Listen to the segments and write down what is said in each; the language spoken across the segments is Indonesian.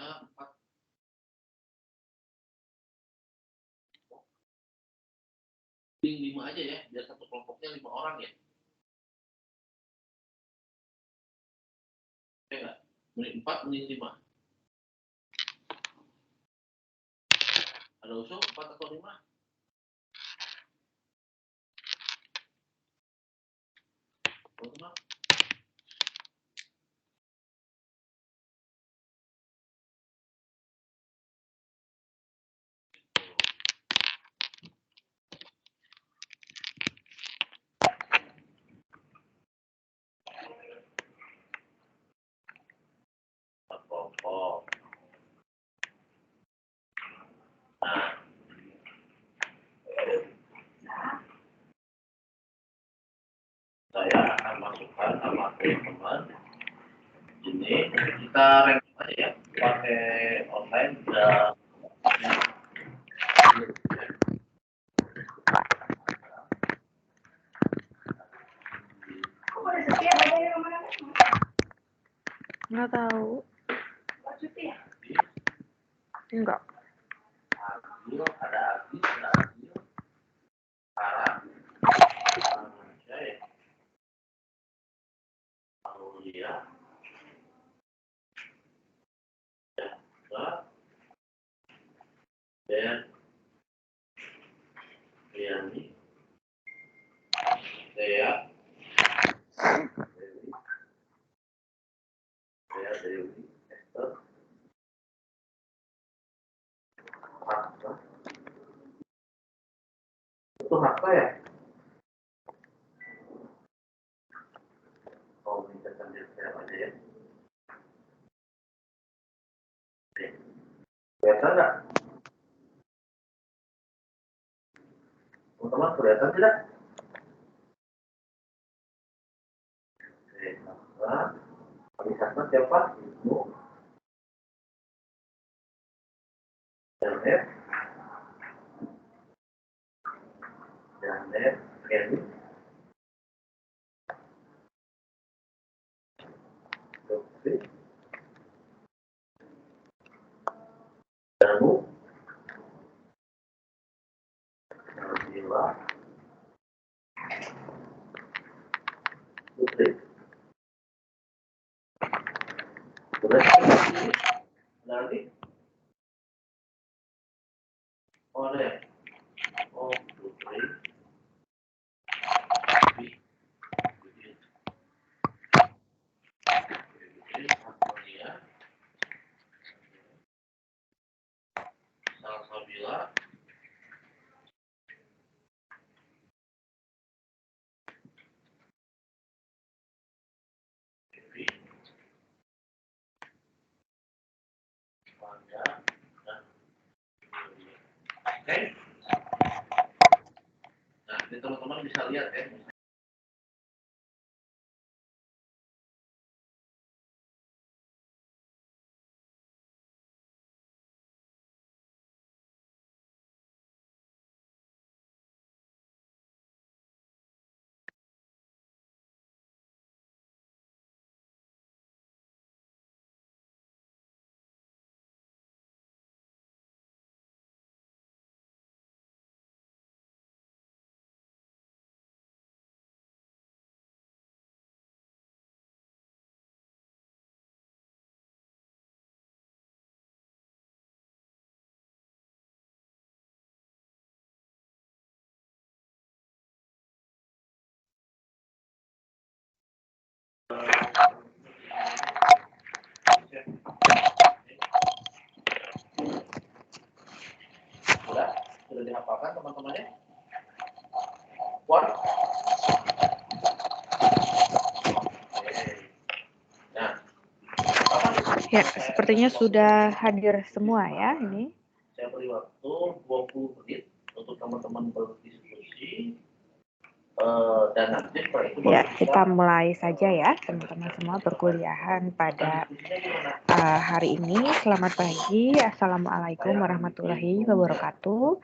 4. Banding 5 aja ya, biar satu kelompoknya 5 orang ya. Oke nggak? Menit 4, menit 5. Ada usul 4 atau 5? Teman-teman. Kelompok. Nah, saya akan masukkan nama teman-teman. Ini kita ranking aja ya, pakai online dan nggak tahu. Enggak. Adil, ada Adil, Sarah, saya, Aulia, dan Riani, saya, Dewi, Esther, Hakka. Itu Hakka ya? Oh, minta sambil share aja ya. Kelihatan nggak? Teman-teman kelihatan tidak? Oke, Hakka. Hakka siapa? Ibu. Janet, Kelly, Lutfi, Danu, Nabila, Putri. Sudah ada lagi? Oh, ada ya? Oh, Putri. Salsabila, Devi, Wanda, dan Julia. Oke. Nah, ini teman-teman bisa lihat ya. Sudah dihafalkan teman-temannya? One. Nah, ya, sepertinya sudah hadir semua ya ini. Saya beri waktu 20 menit untuk teman-teman berdiskusi. Dan nanti ya, kita mulai saja ya teman-teman semua perkuliahan pada hari ini. Selamat pagi, assalamualaikum warahmatullahi wabarakatuh.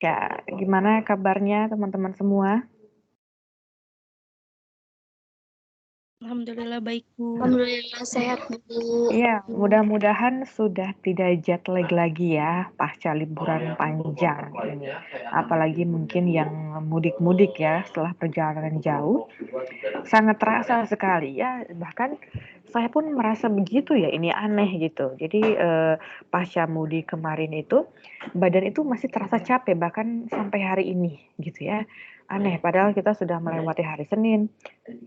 Ya, gimana kabarnya teman-teman semua? Alhamdulillah baik, Bu. Alhamdulillah sehat, Bu. Iya, mudah-mudahan sudah tidak jet lag lagi ya pasca liburan panjang ini. Apalagi mungkin yang mudik-mudik ya setelah perjalanan jauh. Sangat terasa sekali ya, bahkan saya pun merasa begitu ya, ini aneh gitu. Jadi pasca mudik kemarin itu badan itu masih terasa capek bahkan sampai hari ini gitu ya. Aneh, padahal kita sudah melewati hari Senin,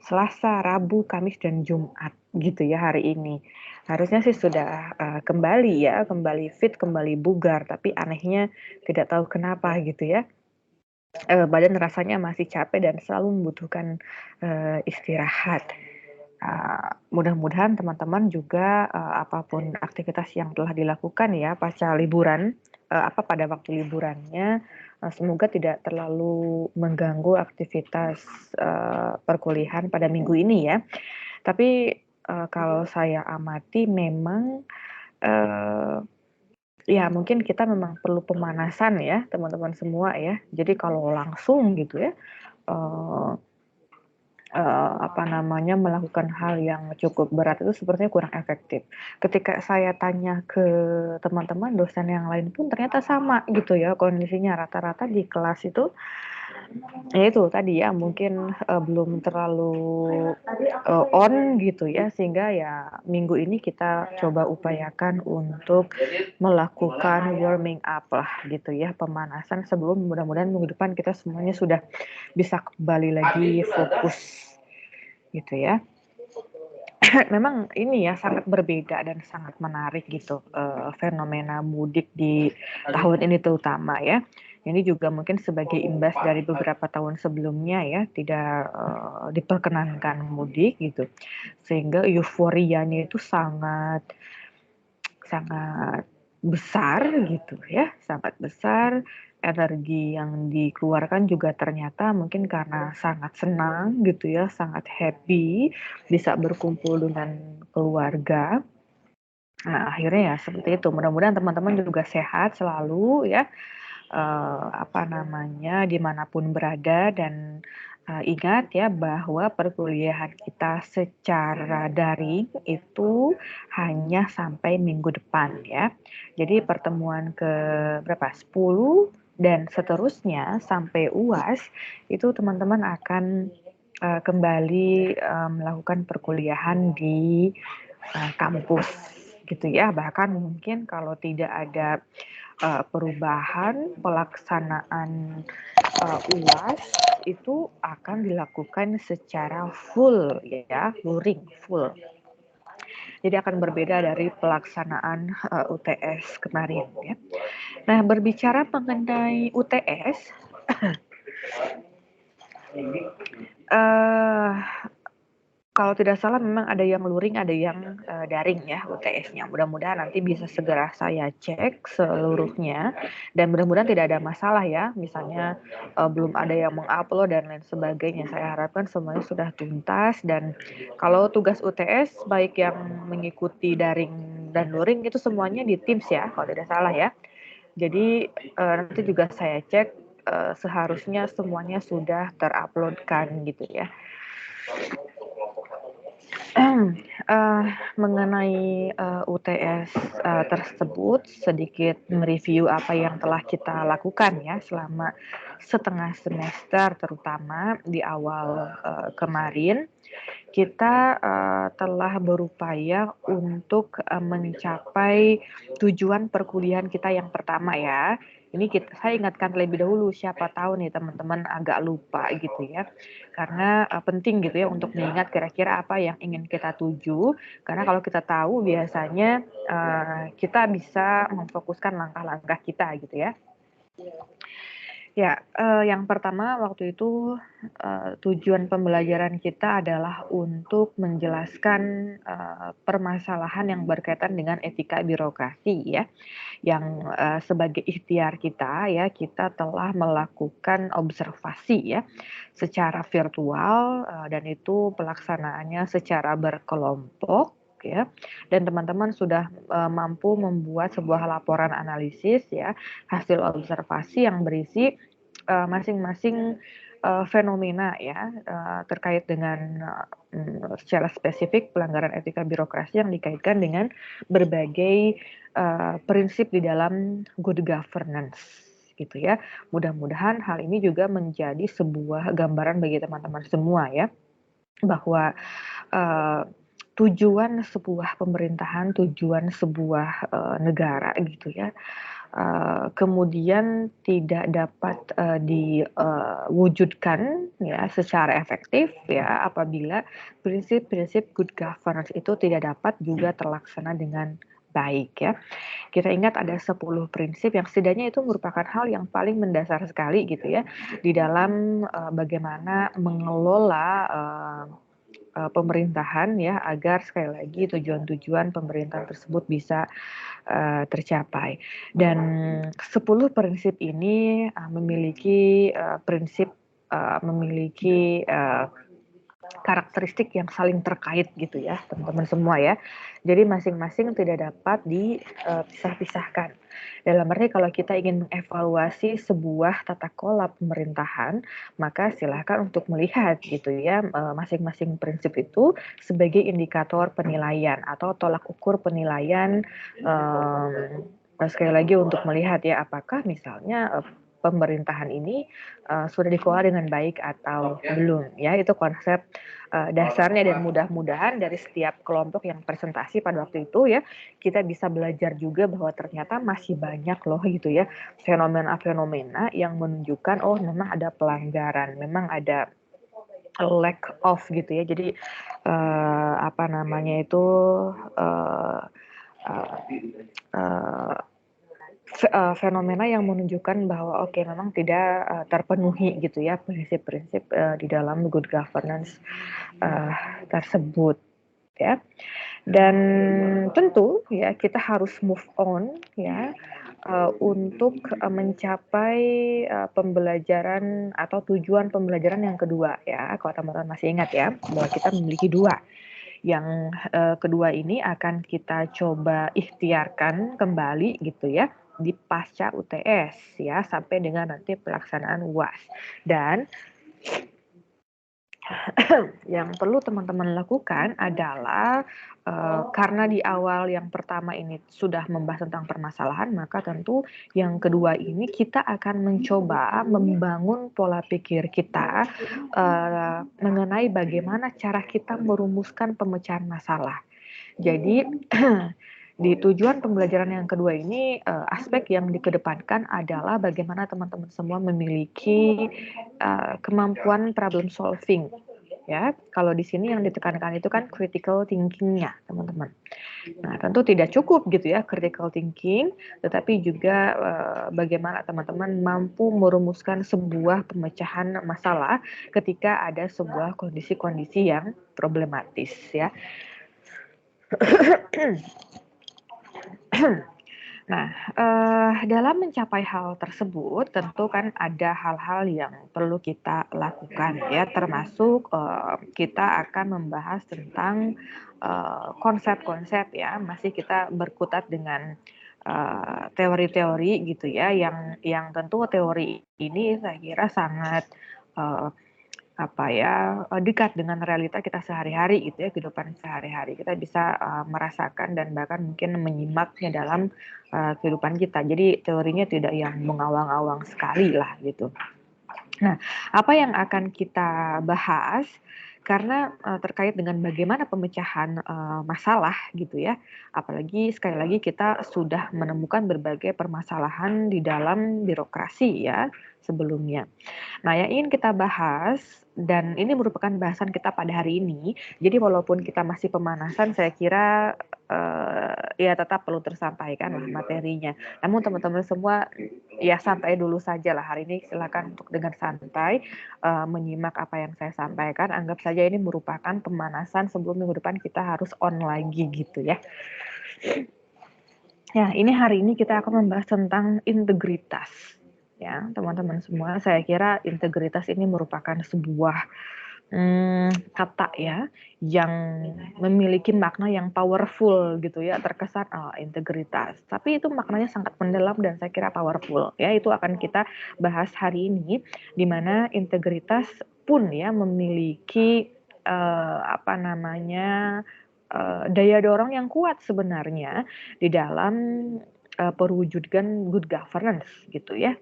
Selasa, Rabu, Kamis, dan Jumat gitu ya hari ini. Harusnya sih sudah kembali ya, kembali fit, kembali bugar, tapi anehnya tidak tahu kenapa gitu ya. Badan rasanya masih capek dan selalu membutuhkan istirahat. Mudah-mudahan teman-teman juga apapun aktivitas yang telah dilakukan ya pasca liburan, pada waktu liburannya, semoga tidak terlalu mengganggu aktivitas perkuliahan pada minggu ini ya. Tapi kalau saya amati memang ya mungkin kita memang perlu pemanasan ya teman-teman semua ya. Jadi kalau langsung gitu ya, uh, melakukan hal yang cukup berat itu sepertinya kurang efektif. Ketika saya tanya ke teman-teman dosen yang lain pun ternyata sama gitu ya kondisinya, rata-rata di kelas itu ya itu tadi ya mungkin belum terlalu on gitu ya, sehingga ya minggu ini kita coba upayakan untuk melakukan warming up lah gitu ya, pemanasan sebelum mudah-mudahan minggu depan kita semuanya sudah bisa kembali lagi fokus gitu ya. Memang ini ya sangat berbeda dan sangat menarik gitu fenomena mudik di tahun ini terutama ya. Ini juga mungkin sebagai imbas dari beberapa tahun sebelumnya ya tidak diperkenankan mudik gitu. Sehingga euforianya itu sangat besar gitu ya, sangat besar. Energi yang dikeluarkan juga ternyata mungkin karena sangat senang gitu ya, sangat happy bisa berkumpul dengan keluarga. Nah, akhirnya ya seperti itu. Mudah-mudahan teman-teman juga sehat selalu ya, dimanapun berada, dan ingat ya bahwa perkuliahan kita secara daring itu hanya sampai minggu depan ya. Jadi pertemuan ke berapa? 10 dan seterusnya sampai UAS itu teman-teman akan kembali melakukan perkuliahan di kampus gitu ya. Bahkan mungkin kalau tidak ada perubahan pelaksanaan UAS itu akan dilakukan secara full ya, luring full. Jadi akan berbeda dari pelaksanaan UTS kemarin ya. Nah, berbicara mengenai UTS, kalau tidak salah memang ada yang luring, ada yang daring ya UTS-nya. Mudah-mudahan nanti bisa segera saya cek seluruhnya dan mudah-mudahan tidak ada masalah ya. Misalnya belum ada yang mengupload dan lain sebagainya. Saya harapkan semuanya sudah tuntas, dan kalau tugas UTS baik yang mengikuti daring dan luring itu semuanya di Teams ya, kalau tidak salah ya. Jadi nanti juga saya cek seharusnya semuanya sudah teruploadkan gitu ya. Mengenai UTS tersebut, sedikit mereview apa yang telah kita lakukan ya selama setengah semester, terutama di awal kemarin. Kita telah berupaya untuk mencapai tujuan perkuliahan kita yang pertama ya. Ini saya ingatkan terlebih dahulu, siapa tahu nih teman-teman agak lupa gitu ya. Karena penting gitu ya untuk mengingat kira-kira apa yang ingin kita tuju. Karena kalau kita tahu biasanya kita bisa memfokuskan langkah-langkah kita gitu ya. Ya, yang pertama waktu itu tujuan pembelajaran kita adalah untuk menjelaskan permasalahan yang berkaitan dengan etika birokrasi ya, yang sebagai ikhtiar kita ya, kita telah melakukan observasi ya secara virtual, dan itu pelaksanaannya secara berkelompok ya, dan teman-teman sudah mampu membuat sebuah laporan analisis ya hasil observasi yang berisi masing-masing fenomena ya terkait dengan secara spesifik pelanggaran etika birokrasi yang dikaitkan dengan berbagai prinsip di dalam good governance gitu ya. Mudah-mudahan hal ini juga menjadi sebuah gambaran bagi teman-teman semua ya, bahwa tujuan sebuah pemerintahan, tujuan sebuah negara gitu ya, kemudian tidak dapat diwujudkan ya secara efektif ya apabila prinsip-prinsip good governance itu tidak dapat juga terlaksana dengan baik ya. Kita ingat ada 10 prinsip yang setidaknya itu merupakan hal yang paling mendasar sekali gitu ya di dalam bagaimana mengelola pemerintahan ya agar sekali lagi tujuan-tujuan pemerintahan tersebut bisa tercapai. Dan 10 prinsip ini memiliki prinsip memiliki karakteristik yang saling terkait gitu ya teman-teman semua ya. Jadi masing-masing tidak dapat dipisah-pisahkan. Dalam arti kalau kita ingin mengevaluasi sebuah tata kelola pemerintahan, maka silakan untuk melihat gitu ya masing-masing prinsip itu sebagai indikator penilaian atau tolak ukur penilaian sekali lagi untuk melihat ya apakah misalnya pemerintahan ini sudah dikelola dengan baik atau belum ya, itu konsep dasarnya. Dan mudah-mudahan dari setiap kelompok yang presentasi pada waktu itu ya kita bisa belajar juga bahwa ternyata masih banyak loh gitu ya fenomena-fenomena yang menunjukkan oh memang ada pelanggaran, memang ada lack of gitu ya. Jadi apa namanya itu fenomena yang menunjukkan bahwa oke memang tidak terpenuhi gitu ya prinsip-prinsip di dalam good governance tersebut ya. Dan tentu ya kita harus move on ya untuk mencapai pembelajaran atau tujuan pembelajaran yang kedua ya. Kalau teman-teman masih ingat ya bahwa kita memiliki dua. Yang kedua ini akan kita coba ikhtiarkan kembali gitu ya di pasca UTS ya sampai dengan nanti pelaksanaan UAS. Dan yang perlu teman-teman lakukan adalah karena di awal yang pertama ini sudah membahas tentang permasalahan, maka tentu yang kedua ini kita akan mencoba membangun pola pikir kita mengenai bagaimana cara kita merumuskan pemecahan masalah. Jadi di tujuan pembelajaran yang kedua ini aspek yang dikedepankan adalah bagaimana teman-teman semua memiliki kemampuan problem solving ya. Kalau di sini yang ditekankan itu kan critical thinking-nya teman-teman. Nah tentu tidak cukup gitu ya critical thinking, tetapi juga bagaimana teman-teman mampu merumuskan sebuah pemecahan masalah ketika ada sebuah kondisi-kondisi yang problematis ya. Nah, dalam mencapai hal tersebut tentu kan ada hal-hal yang perlu kita lakukan ya, termasuk kita akan membahas tentang konsep-konsep ya, masih kita berkutat dengan teori-teori gitu ya, yang tentu teori ini saya kira sangat dekat dengan realita kita sehari-hari gitu ya, kehidupan sehari-hari. Kita bisa merasakan dan bahkan mungkin menyimaknya dalam kehidupan kita. Jadi teorinya tidak yang mengawang-awang sekali lah gitu. Nah, apa yang akan kita bahas karena terkait dengan bagaimana pemecahan masalah gitu ya. Apalagi sekali lagi kita sudah menemukan berbagai permasalahan di dalam birokrasi ya sebelumnya. Nah, yang ingin kita bahas dan ini merupakan bahasan kita pada hari ini. Jadi walaupun kita masih pemanasan, saya kira ya tetap perlu tersampaikan lah materinya. Namun teman-teman semua ya santai dulu saja lah hari ini. Silakan untuk dengan santai menyimak apa yang saya sampaikan. Anggap saja ini merupakan pemanasan sebelum minggu depan kita harus on lagi gitu ya. Ya, ini hari ini kita akan membahas tentang integritas. Ya, teman-teman semua, saya kira integritas ini merupakan sebuah kata ya yang memiliki makna yang powerful gitu ya, terkesan integritas. Tapi itu maknanya sangat mendalam dan saya kira powerful ya. Itu akan kita bahas hari ini, di mana integritas pun ya memiliki apa namanya daya dorong yang kuat sebenarnya di dalam perwujudan good governance gitu ya.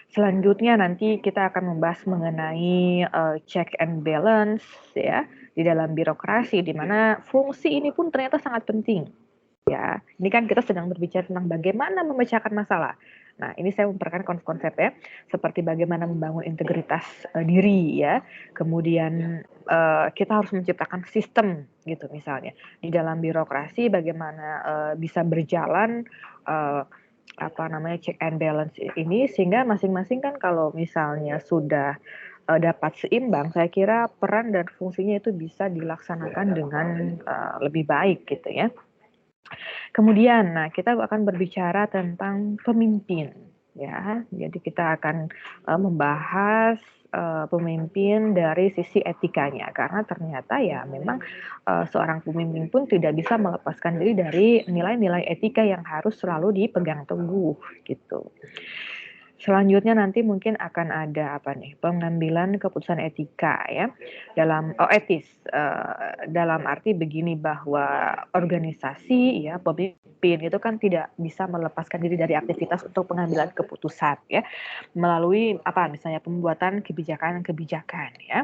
Selanjutnya nanti kita akan membahas mengenai check and balance ya di dalam birokrasi, di mana fungsi ini pun ternyata sangat penting ya. Ini kan kita sedang berbicara tentang bagaimana memecahkan masalah. Nah, ini saya memperkenalkan konsep ya, seperti bagaimana membangun integritas diri ya. Kemudian kita harus menciptakan sistem gitu misalnya di dalam birokrasi, bagaimana bisa berjalan apa namanya check and balance ini, sehingga masing-masing kan kalau misalnya sudah dapat seimbang, saya kira peran dan fungsinya itu bisa dilaksanakan dengan lebih baik gitu ya. Kemudian, nah kita akan berbicara tentang pemimpin ya. Jadi kita akan membahas pemimpin dari sisi etikanya, karena ternyata ya memang seorang pemimpin pun tidak bisa melepaskan diri dari nilai-nilai etika yang harus selalu dipegang teguh gitu. Selanjutnya nanti mungkin akan ada apa nih, pengambilan keputusan etika ya, dalam etis, dalam arti begini, bahwa organisasi ya, pemimpin itu kan tidak bisa melepaskan diri dari aktivitas untuk pengambilan keputusan ya, melalui apa, misalnya pembuatan kebijakan-kebijakan ya.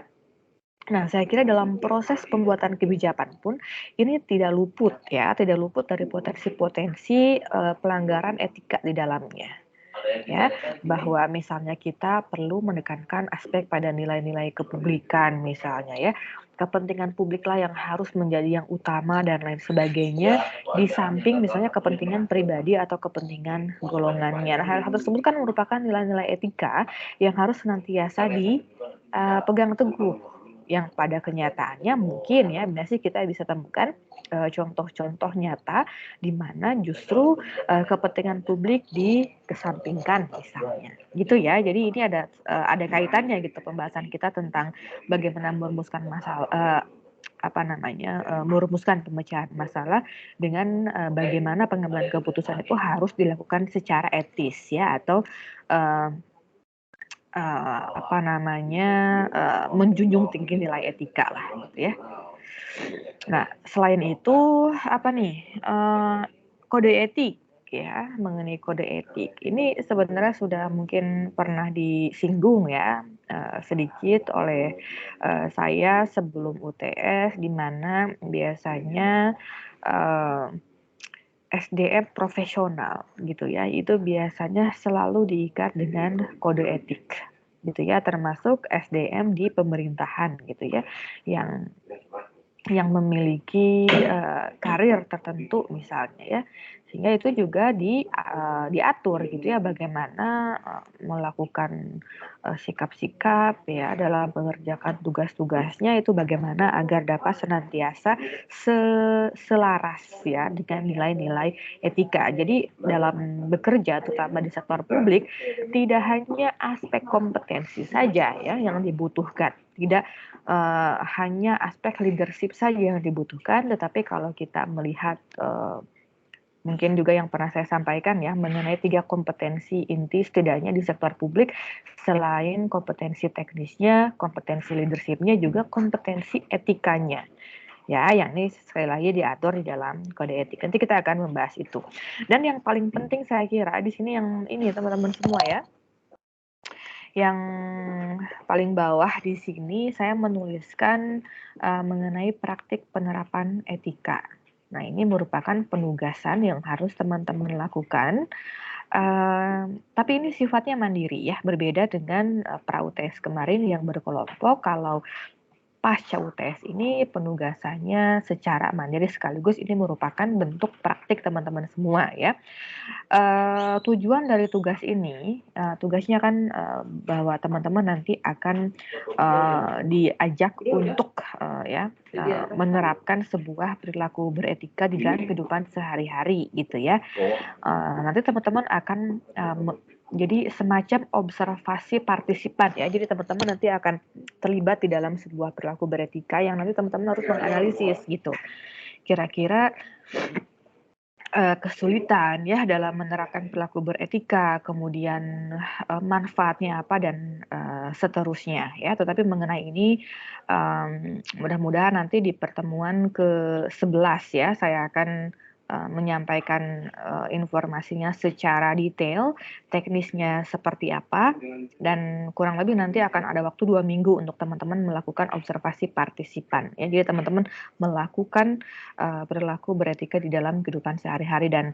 Nah, saya kira dalam proses pembuatan kebijakan pun ini tidak luput ya, tidak luput dari potensi-potensi pelanggaran etika di dalamnya. Ya, bahwa misalnya kita perlu menekankan aspek pada nilai-nilai kepublikan misalnya ya, kepentingan publik lah yang harus menjadi yang utama dan lain sebagainya, di samping misalnya kepentingan pribadi atau kepentingan golongannya. Nah, hal tersebut kan merupakan nilai-nilai etika yang harus senantiasa dipegang teguh, yang pada kenyataannya mungkin ya masih kita bisa temukan contoh-contoh nyata di mana justru kepentingan publik dikesampingkan misalnya gitu ya. Jadi ini ada kaitannya gitu pembahasan kita tentang bagaimana merumuskan masalah merumuskan pemecahan masalah dengan bagaimana pengambilan keputusan itu harus dilakukan secara etis ya, atau menjunjung tinggi nilai etika lah gitu ya. Nah, selain itu apa nih, kode etik ya, mengenai kode etik ini sebenarnya sudah mungkin pernah disinggung ya sedikit oleh saya sebelum UTS, di mana biasanya SDM profesional gitu ya, itu biasanya selalu diikat dengan kode etik gitu ya, termasuk SDM di pemerintahan gitu ya, yang memiliki karir tertentu misalnya ya, sehingga itu juga diatur gitu ya, bagaimana melakukan sikap-sikap ya dalam mengerjakan tugas-tugasnya itu, bagaimana agar dapat senantiasa selaras ya dengan nilai-nilai etika. Jadi dalam bekerja terutama di sektor publik, tidak hanya aspek kompetensi saja ya yang dibutuhkan, tidak hanya aspek leadership saja yang dibutuhkan, tetapi kalau kita melihat mungkin juga yang pernah saya sampaikan ya, mengenai 3 kompetensi inti setidaknya di sektor publik, selain kompetensi teknisnya, kompetensi leadershipnya, juga kompetensi etikanya. Ya, yang ini sekali lagi diatur di dalam kode etik. Nanti kita akan membahas itu. Dan yang paling penting saya kira di sini yang ini teman-teman semua ya, yang paling bawah di sini saya menuliskan mengenai praktik penerapan etika. Nah, ini merupakan penugasan yang harus teman-teman lakukan, tapi ini sifatnya mandiri ya, berbeda dengan pra-UTS kemarin yang berkelompok. Kalau pasca UTS ini penugasannya secara mandiri, sekaligus ini merupakan bentuk praktik teman-teman semua ya. Tujuan dari tugas ini, tugasnya kan bahwa teman-teman nanti akan diajak untuk menerapkan sebuah perilaku beretika di dalam kehidupan sehari-hari gitu ya. Nanti teman-teman akan jadi semacam observasi partisipan ya. Jadi teman-teman nanti akan terlibat di dalam sebuah perilaku beretika yang nanti teman-teman harus menganalisis gitu. Kira-kira kesulitan ya dalam menerapkan perilaku beretika, kemudian manfaatnya apa dan seterusnya ya. Tetapi mengenai ini mudah-mudahan nanti di pertemuan ke-11 ya saya akan menyampaikan informasinya secara detail, teknisnya seperti apa, dan kurang lebih nanti akan ada waktu 2 minggu untuk teman-teman melakukan observasi partisipan ya. Jadi teman-teman melakukan perilaku beretika di dalam kehidupan sehari-hari dan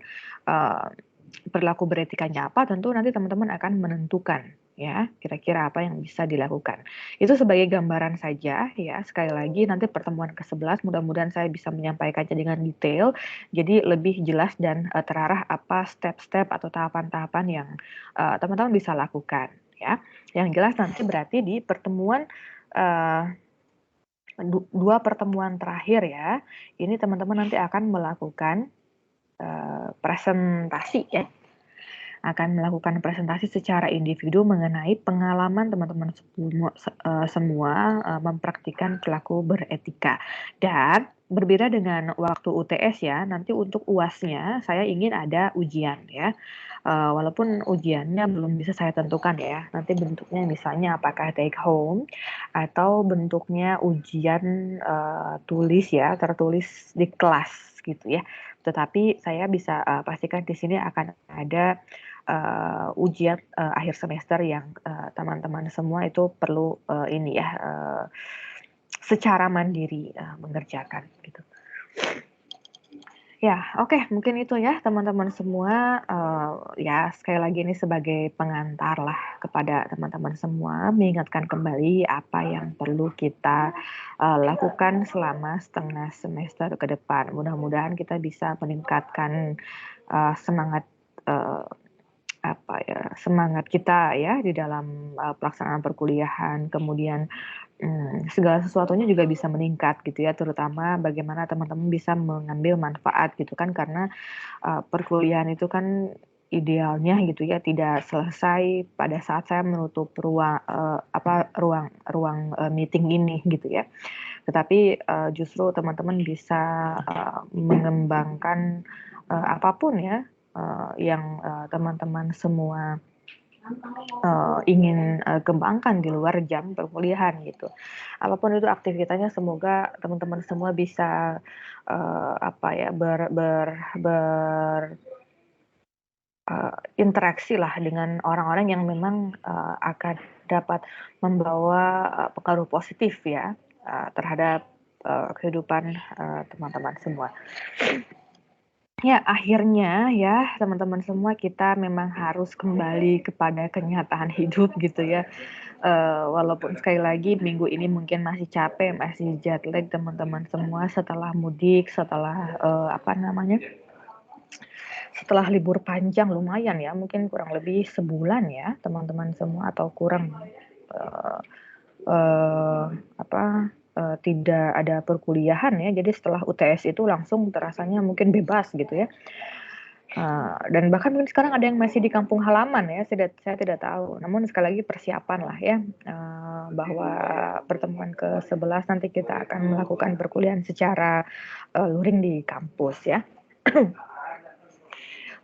perilaku beretikanya apa tentu nanti teman-teman akan menentukan ya kira-kira apa yang bisa dilakukan. Itu sebagai gambaran saja ya. Sekali lagi nanti pertemuan ke-11 mudah-mudahan saya bisa menyampaikannya dengan detail jadi lebih jelas dan terarah apa step-step atau tahapan-tahapan yang teman-teman bisa lakukan ya. Yang jelas nanti berarti di pertemuan 2 pertemuan terakhir ya, ini teman-teman nanti akan melakukan presentasi ya, akan melakukan presentasi secara individu mengenai pengalaman teman-teman semua mempraktikkan perilaku beretika. Dan berbeda dengan waktu UTS ya, nanti untuk UASnya saya ingin ada ujian ya. Walaupun ujiannya belum bisa saya tentukan ya, nanti bentuknya misalnya apakah take home atau bentuknya ujian tulis ya, tertulis di kelas gitu ya. Tetapi saya bisa pastikan di sini akan ada ujian akhir semester yang teman-teman semua itu perlu ini ya secara mandiri mengerjakan gitu. Ya, oke, mungkin itu ya teman-teman semua. Ya, sekali lagi ini sebagai pengantar lah kepada teman-teman semua, mengingatkan kembali apa yang perlu kita lakukan selama setengah semester ke depan. Mudah-mudahan kita bisa meningkatkan semangat semangat kita ya di dalam pelaksanaan perkuliahan, kemudian segala sesuatunya juga bisa meningkat gitu ya, terutama bagaimana teman-teman bisa mengambil manfaat gitu kan, karena perkuliahan itu kan idealnya gitu ya tidak selesai pada saat saya menutup ruang meeting ini gitu ya, tetapi justru teman-teman bisa mengembangkan apapun ya yang teman-teman semua ingin kembangkan di luar jam perkuliahan gitu. Apapun itu aktivitasnya, semoga teman-teman semua bisa interaksi lah dengan orang-orang yang memang akan dapat membawa pengaruh positif ya terhadap kehidupan teman-teman semua. Ya, akhirnya ya teman-teman semua kita memang harus kembali kepada kenyataan hidup gitu ya. Walaupun sekali lagi minggu ini mungkin masih capek, masih jet lag teman-teman semua setelah mudik, setelah setelah libur panjang lumayan ya, mungkin kurang lebih sebulan ya teman-teman semua atau kurang tidak ada perkuliahan ya, jadi setelah UTS itu langsung terasanya mungkin bebas gitu ya. Dan bahkan mungkin sekarang ada yang masih di kampung halaman ya, saya tidak tahu. Namun sekali lagi persiapan lah ya, bahwa pertemuan ke-11 nanti kita akan melakukan perkuliahan secara luring di kampus ya.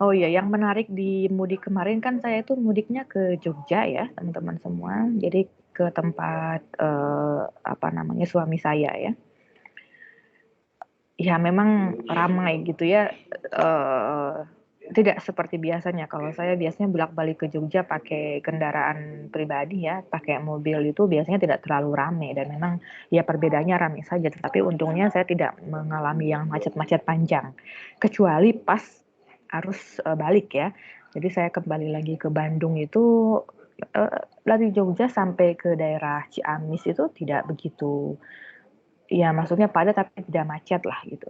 Oh iya, yang menarik di mudik kemarin kan saya itu mudiknya ke Jogja ya teman-teman semua. Jadi ke tempat suami saya ya. Ya memang ramai gitu ya. Tidak seperti biasanya. Kalau saya biasanya bolak-balik ke Jogja pakai kendaraan pribadi ya, pakai mobil itu biasanya tidak terlalu ramai dan memang ya perbedaannya ramai saja. Tetapi untungnya saya tidak mengalami yang macet-macet panjang, kecuali pas arus balik ya. Jadi saya kembali lagi ke Bandung itu dari Jogja sampai ke daerah Ciamis itu tidak begitu, ya maksudnya padat tapi tidak macet lah gitu.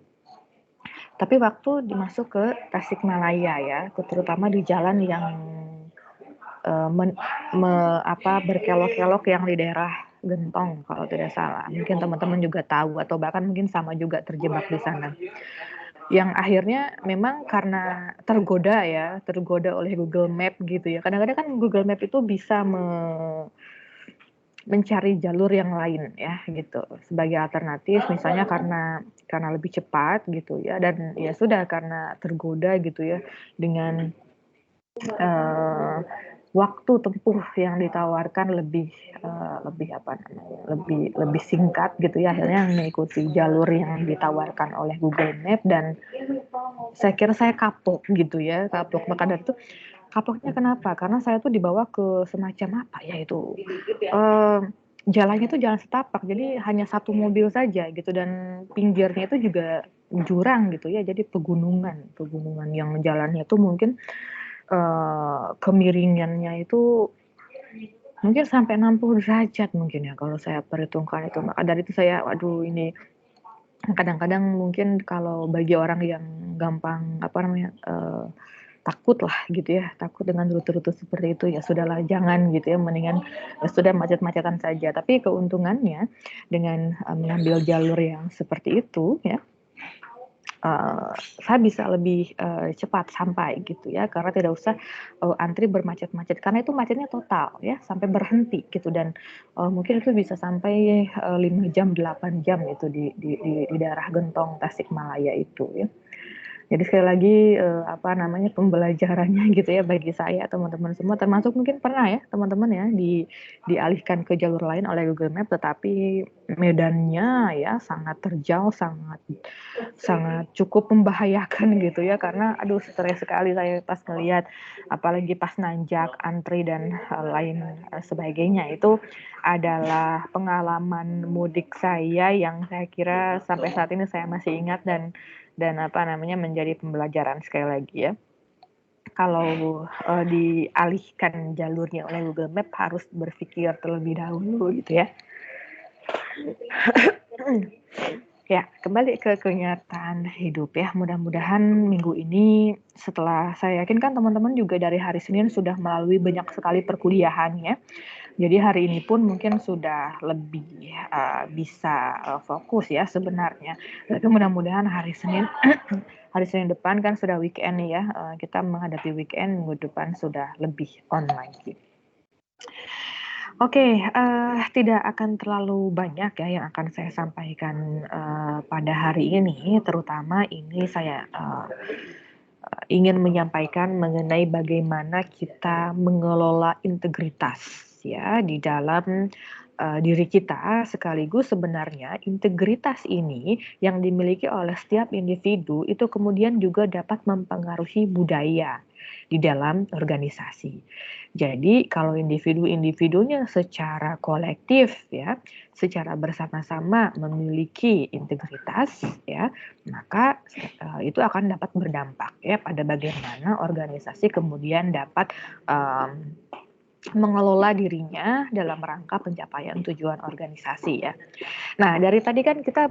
Tapi waktu dimasuk ke Tasikmalaya ya, terutama di jalan yang berkelok-kelok yang di daerah Gentong kalau tidak salah. Mungkin teman-teman juga tahu atau bahkan mungkin sama juga terjebak di sana. Yang akhirnya memang karena tergoda oleh Google Map gitu ya. Kadang-kadang kan Google Map itu bisa mencari jalur yang lain ya gitu sebagai alternatif, misalnya karena lebih cepat gitu ya, dan ya sudah karena tergoda gitu ya dengan uh, waktu tempuh yang ditawarkan lebih apa namanya, lebih singkat gitu ya, akhirnya mengikuti jalur yang ditawarkan oleh Google Map, dan saya kira saya kapok gitu ya, kapok. Maka dari itu, kapoknya kenapa? Karena saya tuh dibawa ke semacam apa ya itu, jalannya itu jalan setapak, jadi hanya satu mobil saja gitu, dan pinggirnya itu juga jurang gitu ya, jadi pegunungan yang jalannya itu mungkin kemiringannya itu mungkin sampai 60 derajat mungkin ya kalau saya perhitungkan itu. Maka dari itu saya, waduh ini kadang-kadang mungkin kalau bagi orang yang gampang apa namanya, takut lah gitu ya, takut dengan rute-rute seperti itu, ya sudahlah jangan gitu ya, mendingan ya sudah macet-macetan saja. Tapi keuntungannya dengan mengambil jalur yang seperti itu ya, saya bisa lebih cepat sampai gitu ya, karena tidak usah antri bermacet-macet, karena itu macetnya total ya sampai berhenti gitu, dan mungkin itu bisa sampai 5 jam 8 jam itu di daerah Gentong Tasikmalaya itu ya. Jadi sekali lagi apa namanya, pembelajarannya gitu ya bagi saya, teman-teman semua, termasuk mungkin pernah ya teman-teman ya dialihkan ke jalur lain oleh Google Map, tetapi medannya ya sangat terjal, sangat sangat cukup membahayakan gitu ya, karena aduh stres sekali saya pas ngelihat, apalagi pas nanjak, antri dan lain sebagainya. Itu adalah pengalaman mudik saya yang saya kira sampai saat ini saya masih ingat, dan apa namanya, menjadi pembelajaran sekali lagi ya. Kalau dialihkan jalurnya oleh Google Map, harus berpikir terlebih dahulu gitu ya. Ya, kembali ke kenyataan hidup ya. Mudah-mudahan minggu ini, setelah saya yakin kan teman-teman juga dari hari Senin sudah melalui banyak sekali perkuliahan ya. Jadi hari ini pun mungkin sudah lebih bisa fokus ya sebenarnya. Tapi mudah-mudahan hari Senin hari Senin depan kan sudah weekend nih ya. Kita menghadapi weekend, minggu depan sudah lebih on lagi. Oke, tidak akan terlalu banyak ya yang akan saya sampaikan pada hari ini. Terutama ini saya ingin menyampaikan mengenai bagaimana kita mengelola integritas ya di dalam diri kita, sekaligus sebenarnya integritas ini yang dimiliki oleh setiap individu itu kemudian juga dapat mempengaruhi budaya di dalam organisasi. Jadi kalau individu-individunya secara kolektif ya, secara bersama-sama memiliki integritas ya, maka itu akan dapat berdampak ya pada bagaimana organisasi kemudian dapat mengelola dirinya dalam rangka pencapaian tujuan organisasi ya. Nah, dari tadi kan kita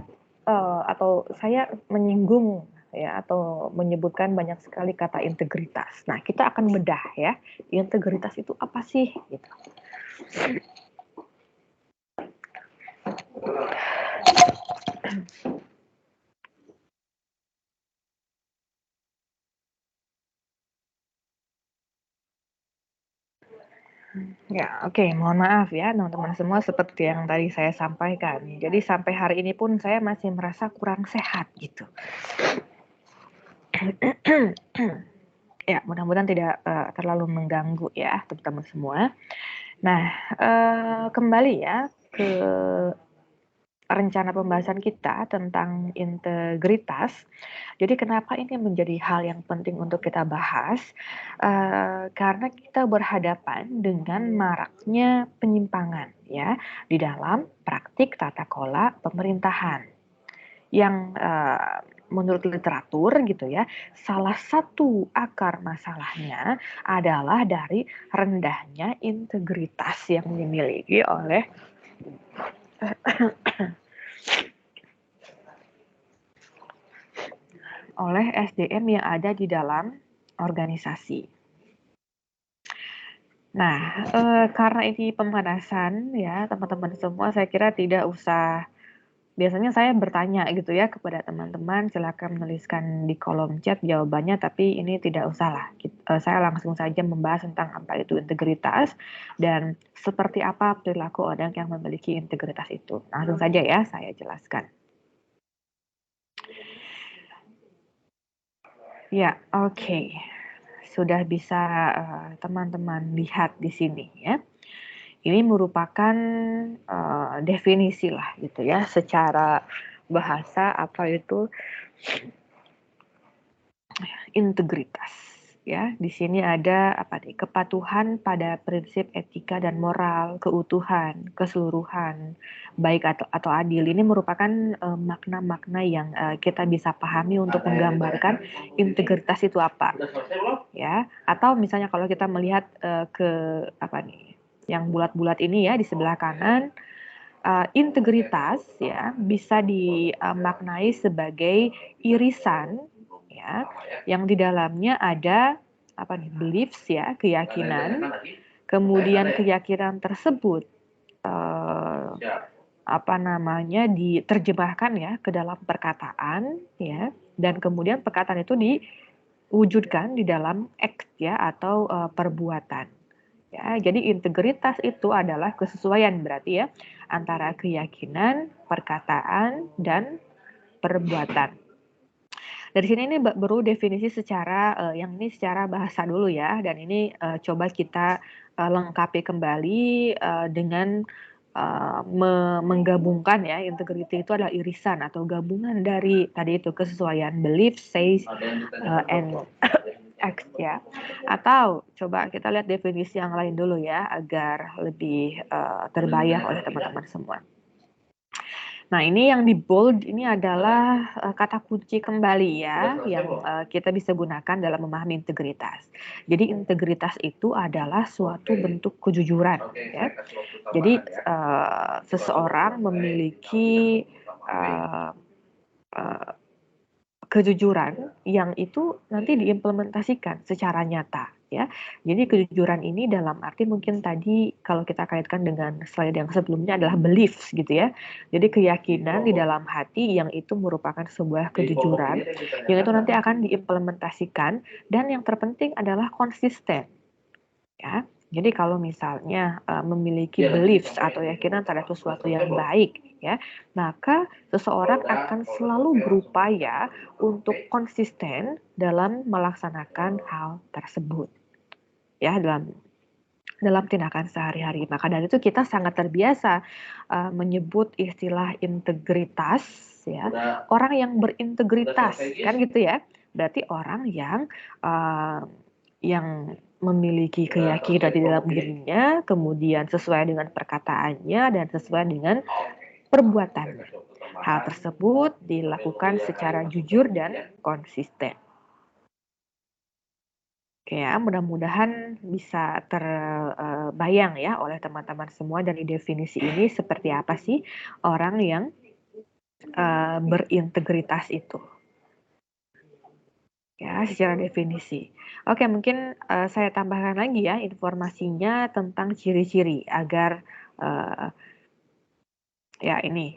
atau saya menyinggung ya, atau menyebutkan banyak sekali kata integritas. Nah, kita akan bedah ya, integritas itu apa sih gitu. Ya, oke. Mohon maaf ya teman-teman semua, seperti yang tadi saya sampaikan. Jadi sampai hari ini pun saya masih merasa kurang sehat gitu. Ya, mudah-mudahan tidak terlalu mengganggu ya teman-teman semua. Nah, kembali ya ke rencana pembahasan kita tentang integritas. Jadi kenapa ini menjadi hal yang penting untuk kita bahas? Karena kita berhadapan dengan maraknya penyimpangan ya di dalam praktik tata kelola pemerintahan, yang menurut literatur gitu ya, salah satu akar masalahnya adalah dari rendahnya integritas yang dimiliki oleh SDM yang ada di dalam organisasi. Nah, karena ini pemanasan ya teman-teman semua, saya kira tidak usah biasanya saya bertanya gitu ya kepada teman-teman, silakan menuliskan di kolom chat jawabannya, tapi ini tidak usah lah. Saya langsung saja membahas tentang apa itu integritas dan seperti apa perilaku orang yang memiliki integritas itu. Langsung saja ya, saya jelaskan. Ya, oke. Sudah bisa teman-teman lihat di sini ya. Ini merupakan definisi lah gitu ya, secara bahasa apa itu integritas ya. Di sini ada apa nih? Kepatuhan pada prinsip etika dan moral, keutuhan, keseluruhan, baik atau adil. Ini merupakan makna-makna yang kita bisa pahami untuk menggambarkan integritas itu apa ya. Atau misalnya kalau kita melihat ke apa nih? Yang bulat-bulat ini ya di sebelah kanan, integritas ya bisa dimaknai sebagai irisan ya yang di dalamnya ada apa nih, beliefs ya, keyakinan. Kemudian keyakinan tersebut apa namanya diterjemahkan ya ke dalam perkataan ya, dan kemudian perkataan itu diwujudkan di dalam act ya atau perbuatan. Ya, jadi integritas itu adalah kesesuaian berarti ya antara keyakinan, perkataan, dan perbuatan. Dari sini ini baru definisi secara yang ini secara bahasa dulu ya, dan ini coba kita lengkapi kembali dengan menggabungkan ya, integrity itu adalah irisan atau gabungan dari tadi itu kesesuaian belief, says, and X ya. Atau coba kita lihat definisi yang lain dulu ya agar lebih terbayang oleh teman-teman semua. Nah, ini yang di bold ini adalah kata kunci kembali ya yang kita bisa gunakan dalam memahami integritas. Jadi integritas itu adalah suatu bentuk kejujuran ya. Jadi seseorang memiliki kejujuran yang itu nanti diimplementasikan secara nyata ya. Jadi kejujuran ini dalam arti mungkin tadi kalau kita kaitkan dengan slide yang sebelumnya adalah beliefs gitu ya. Jadi keyakinan di dalam hati yang itu merupakan sebuah kejujuran yang itu nanti akan diimplementasikan, dan yang terpenting adalah konsisten ya. Jadi kalau misalnya memiliki beliefs atau keyakinan terhadap sesuatu yang baik ya, maka seseorang akan selalu berupaya untuk konsisten dalam melaksanakan hal tersebut ya, dalam tindakan sehari-hari. Maka dari itu kita sangat terbiasa menyebut istilah integritas ya, orang yang berintegritas kan gitu ya. Berarti orang yang memiliki keyakinan di dalam dirinya, kemudian sesuai dengan perkataannya dan sesuai dengan perbuatannya. Hal tersebut dilakukan secara jujur dan konsisten. Oke ya, mudah-mudahan bisa terbayang ya oleh teman-teman semua dari definisi ini seperti apa sih orang yang berintegritas itu. Ya, secara definisi. Oke, mungkin saya tambahkan lagi ya informasinya tentang ciri-ciri agar ya ini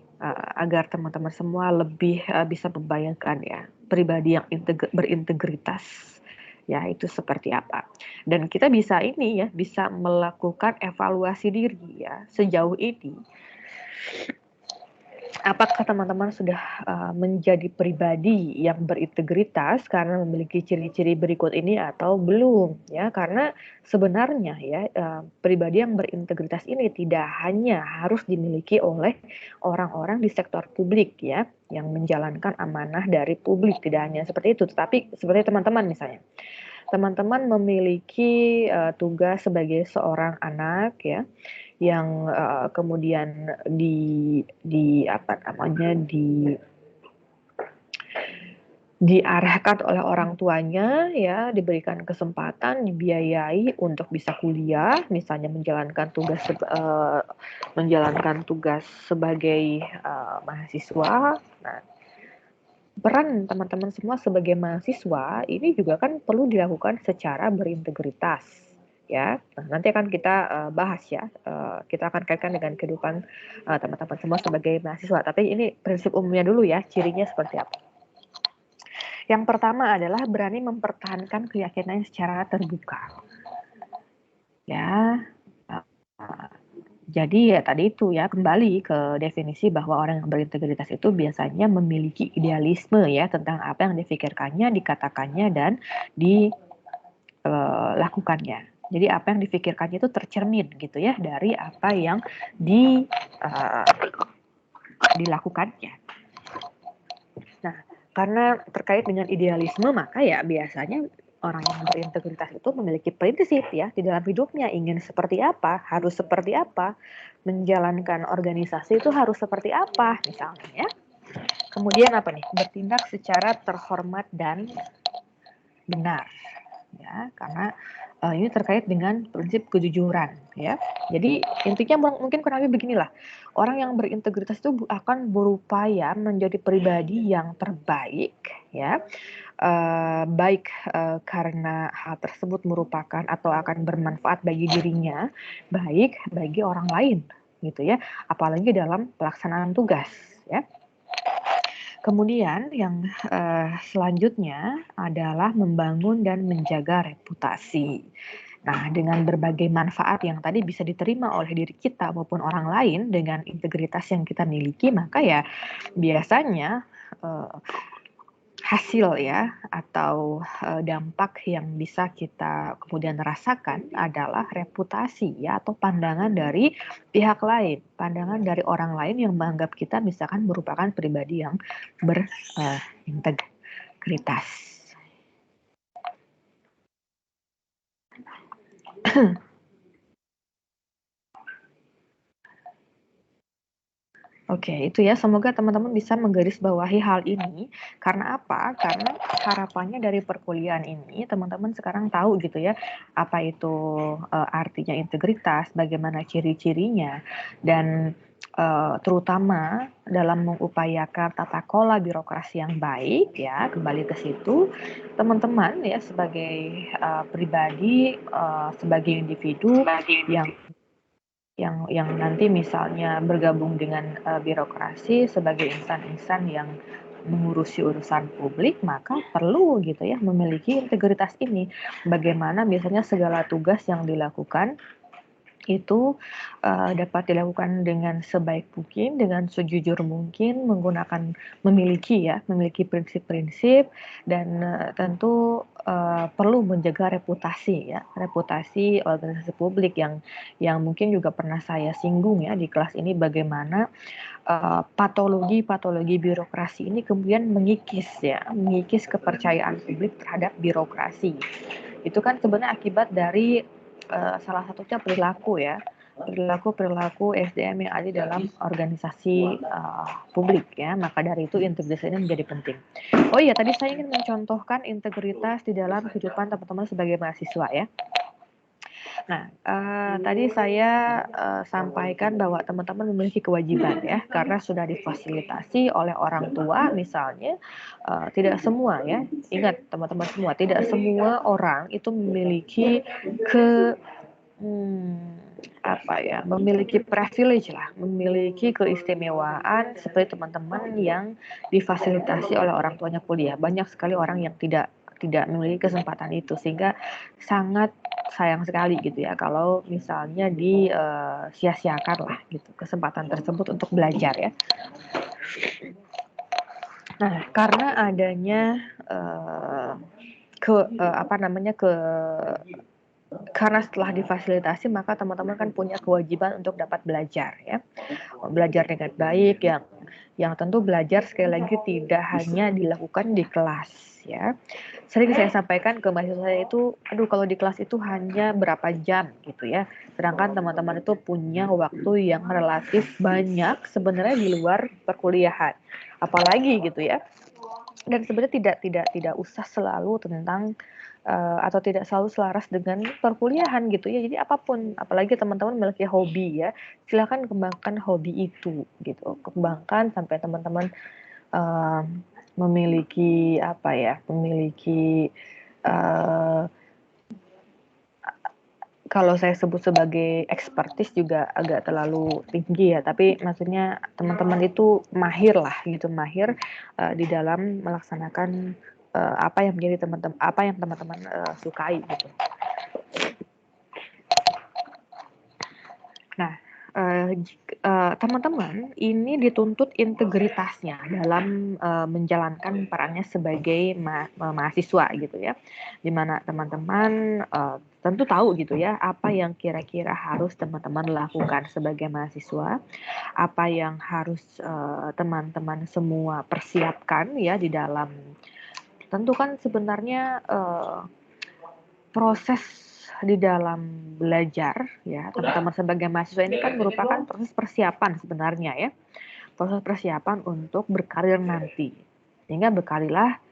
agar teman-teman semua lebih bisa membayangkan ya pribadi yang berintegritas ya itu seperti apa. Dan kita bisa ini ya bisa melakukan evaluasi diri ya sejauh ini. Apakah teman-teman sudah menjadi pribadi yang berintegritas karena memiliki ciri-ciri berikut ini atau belum ya? Karena sebenarnya ya pribadi yang berintegritas ini tidak hanya harus dimiliki oleh orang-orang di sektor publik ya yang menjalankan amanah dari publik, tidak hanya seperti itu, tetapi seperti teman-teman misalnya. Teman-teman memiliki tugas sebagai seorang anak ya yang kemudian diarahkan oleh orang tuanya ya, diberikan kesempatan, dibiayai untuk bisa kuliah, misalnya menjalankan tugas sebagai mahasiswa. Nah, peran teman-teman semua sebagai mahasiswa ini juga kan perlu dilakukan secara berintegritas ya. Nah, nanti akan kita bahas ya. Kita akan kaitkan dengan kehidupan teman-teman semua sebagai mahasiswa. Tapi ini prinsip umumnya dulu ya, cirinya seperti apa. Yang pertama adalah berani mempertahankan keyakinan secara terbuka. Ya. Jadi ya tadi itu ya, kembali ke definisi bahwa orang yang berintegritas itu biasanya memiliki idealisme ya tentang apa yang difikirkannya, dikatakannya, dan dilakukannya. Jadi apa yang difikirkannya itu tercermin gitu ya dari apa yang dilakukannya. Nah, karena terkait dengan idealisme maka ya biasanya orang yang berintegritas itu memiliki prinsip ya di dalam hidupnya, ingin seperti apa, harus seperti apa, menjalankan organisasi itu harus seperti apa misalnya ya. Kemudian apa nih? Bertindak secara terhormat dan benar ya, karena ini terkait dengan prinsip kejujuran ya. Jadi intinya mungkin kurang lebih beginilah. Orang yang berintegritas itu akan berupaya menjadi pribadi yang terbaik ya. Baik karena hal tersebut merupakan atau akan bermanfaat bagi dirinya, baik bagi orang lain gitu ya, apalagi dalam pelaksanaan tugas ya. Kemudian yang selanjutnya adalah membangun dan menjaga reputasi. Nah, dengan berbagai manfaat yang tadi bisa diterima oleh diri kita maupun orang lain dengan integritas yang kita miliki, maka ya biasanya hasil ya atau dampak yang bisa kita kemudian rasakan adalah reputasi ya atau pandangan dari pihak lain, pandangan dari orang lain yang menganggap kita misalkan merupakan pribadi yang berintegritas. Oke, itu ya. Semoga teman-teman bisa menggarisbawahi hal ini. Karena apa? Karena harapannya dari perkuliahan ini, teman-teman sekarang tahu gitu ya, apa itu artinya integritas, bagaimana ciri-cirinya, dan terutama dalam mengupayakan tata kelola birokrasi yang baik ya, kembali ke situ, teman-teman ya sebagai pribadi, sebagai individu yang nanti misalnya bergabung dengan birokrasi sebagai insan-insan yang mengurusi urusan publik, maka perlu gitu ya memiliki integritas ini. Bagaimana biasanya segala tugas yang dilakukan itu dapat dilakukan dengan sebaik mungkin, dengan sejujur mungkin, memiliki prinsip-prinsip, dan tentu perlu menjaga reputasi organisasi publik yang mungkin juga pernah saya singgung ya di kelas ini, bagaimana patologi birokrasi ini kemudian mengikis kepercayaan publik terhadap birokrasi. Itu kan sebenarnya akibat dari salah satunya perilaku SDM yang ada dalam organisasi publik ya. Maka dari itu integritas ini menjadi penting. Oh iya, tadi saya ingin mencontohkan integritas di dalam kehidupan teman-teman sebagai mahasiswa ya. Nah, tadi saya sampaikan bahwa teman-teman memiliki kewajiban ya, karena sudah difasilitasi oleh orang tua misalnya. Tidak semua ya, ingat teman-teman semua, tidak semua orang itu memiliki memiliki privilege lah, memiliki keistimewaan seperti teman-teman yang difasilitasi oleh orang tuanya kuliah. Banyak sekali orang yang tidak memiliki kesempatan itu, sehingga sangat sayang sekali gitu ya kalau misalnya sia-siakan lah gitu kesempatan tersebut untuk belajar ya. Nah, karena adanya karena setelah difasilitasi maka teman-teman kan punya kewajiban untuk dapat belajar ya, belajar dengan baik, yang tentu belajar sekali lagi tidak hanya dilakukan di kelas ya. Sering saya sampaikan ke mahasiswa saya itu, kalau di kelas itu hanya berapa jam gitu ya, sedangkan teman-teman itu punya waktu yang relatif banyak sebenarnya di luar perkuliahan, apalagi gitu ya. Dan sebenarnya tidak usah selalu tentang atau tidak selalu selaras dengan perkuliahan gitu ya. Jadi apapun, apalagi teman-teman memiliki hobi ya, silakan kembangkan hobi itu gitu. Kembangkan sampai teman-teman memiliki kalau saya sebut sebagai expertise juga agak terlalu tinggi ya, tapi maksudnya teman-teman itu mahir lah gitu, mahir di dalam melaksanakan apa yang menjadi apa yang teman-teman sukai gitu. Nah, teman-teman ini dituntut integritasnya dalam menjalankan perannya sebagai mahasiswa gitu ya, dimana teman-teman tentu tahu gitu ya apa yang kira-kira harus teman-teman lakukan sebagai mahasiswa, apa yang harus teman-teman semua persiapkan ya di dalam, tentu kan sebenarnya proses di dalam belajar ya teman-teman sebagai mahasiswa ini kan merupakan proses persiapan sebenarnya ya, proses persiapan untuk berkarir nanti, sehingga berkalilah